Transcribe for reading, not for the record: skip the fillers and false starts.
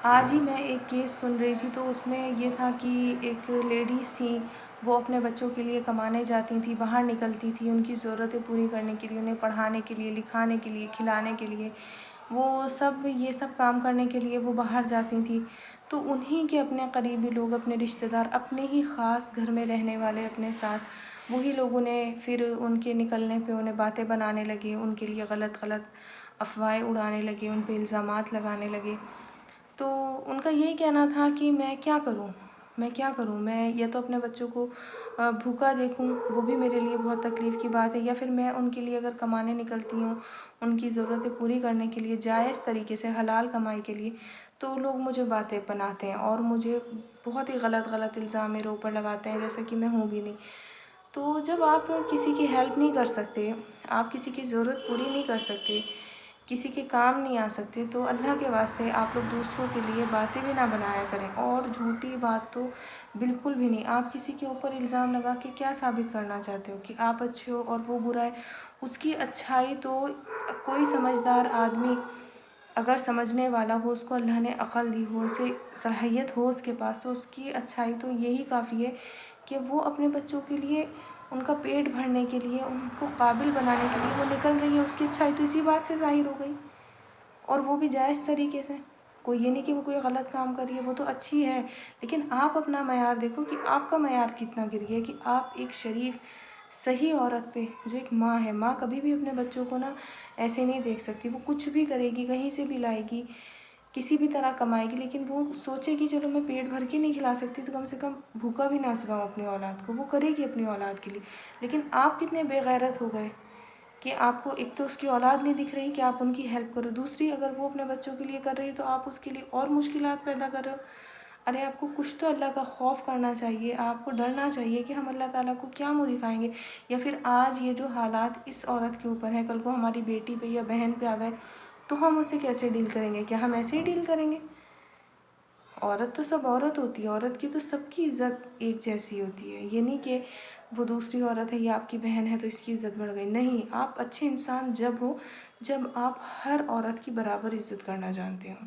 آج ہی میں ایک کیس سن رہی تھی، تو اس میں یہ تھا کہ ایک لیڈیز تھیں، وہ اپنے بچوں کے لیے کمانے جاتی تھیں، باہر نکلتی تھیں ان کی ضرورتیں پوری کرنے کے لیے، انہیں پڑھانے کے لیے، لکھانے کے لیے، کھلانے کے لیے، یہ سب کام کرنے کے لیے وہ باہر جاتی تھیں۔ تو انہی کے اپنے قریبی لوگ، اپنے رشتہ دار، اپنے ہی خاص گھر میں رہنے والے اپنے ساتھ، وہی لوگوں نے پھر ان کے نکلنے پہ انہیں باتیں بنانے لگے، ان کے لیے غلط غلط افواہیں اڑانے لگے، ان پہ الزامات لگانے لگے۔ تو ان کا یہی کہنا تھا کہ میں کیا کروں، میں یا تو اپنے بچوں کو بھوکا دیکھوں، وہ بھی میرے لیے بہت تکلیف کی بات ہے، یا پھر میں ان کے لیے اگر کمانے نکلتی ہوں ان کی ضرورتیں پوری کرنے کے لیے، جائز طریقے سے، حلال کمائی کے لیے، تو لوگ مجھے باتیں بناتے ہیں اور مجھے بہت ہی غلط غلط الزام میرے اوپر لگاتے ہیں، جیسا کہ میں ہوں بھی نہیں۔ تو جب آپ کسی کی ہیلپ نہیں کر سکتے، آپ کسی کی ضرورت پوری نہیں کر سکتے، کسی کے کام نہیں آ سکتے، تو اللہ کے واسطے آپ لوگ دوسروں کے لیے باتیں بھی نہ بنایا کریں، اور جھوٹی بات تو بالکل بھی نہیں۔ آپ کسی کے اوپر الزام لگا کے کیا ثابت کرنا چاہتے ہو؟ کہ آپ اچھے ہو اور وہ برا ہے؟ اس کی اچھائی تو کوئی سمجھدار آدمی اگر سمجھنے والا ہو، اس کو اللہ نے عقل دی ہو، اسے صلاحیت ہو اس کے پاس، تو اس کی اچھائی تو یہی کافی ہے کہ وہ اپنے بچوں کے لیے، ان کا پیٹ بھرنے کے لیے، ان کو قابل بنانے کے لیے وہ نکل رہی ہے۔ اس کی اچھائی تو اسی بات سے ظاہر ہو گئی، اور وہ بھی جائز طریقے سے۔ کوئی یہ نہیں کہ وہ کوئی غلط کام کر رہی ہے، وہ تو اچھی ہے، لیکن آپ اپنا معیار دیکھو کہ آپ کا معیار کتنا گر گیا، کہ آپ ایک شریف صحیح عورت پہ، جو ایک ماں ہے، ماں کبھی بھی اپنے بچوں کو نا ایسے نہیں دیکھ سکتی، وہ کچھ بھی کرے گی، کہیں سے بھی لائے گی، کسی بھی طرح کمائے گی، لیکن وہ سوچے گی چلو میں پیٹ بھر کے نہیں کھلا سکتی تو کم سے کم بھوکا بھی نہ سلاؤں اپنی اولاد کو، وہ کرے گی اپنی اولاد کے لیے۔ لیکن آپ کتنے بے غیرت ہو گئے کہ آپ کو ایک تو اس کی اولاد نہیں دکھ رہی کہ آپ ان کی ہیلپ کرو، دوسری اگر وہ اپنے بچوں کے لیے کر رہی ہے تو آپ اس کے لیے اور مشکلات پیدا کر رہے ہو۔ ارے آپ کو کچھ تو اللہ کا خوف کرنا چاہیے، آپ کو ڈرنا چاہیے کہ ہم اللہ تعالیٰ کو کیا منہ دکھائیں گے، یا پھر آج یہ جو حالات اس عورت کے اوپر ہیں، کل کو ہماری بیٹی پہ یا بہن پہ آ گئے تو ہم اسے کیسے ڈیل کریں گے؟ کیا ہم ایسے ہی ڈیل کریں گے؟ عورت تو سب عورت ہوتی ہے، عورت کی تو سب کی عزت ایک جیسی ہوتی ہے، یہ نہیں کہ وہ دوسری عورت ہے یا آپ کی بہن ہے تو اس کی عزت بڑھ گئی، نہیں۔ آپ اچھے انسان جب ہو جب آپ ہر عورت کی برابر عزت کرنا جانتے ہو۔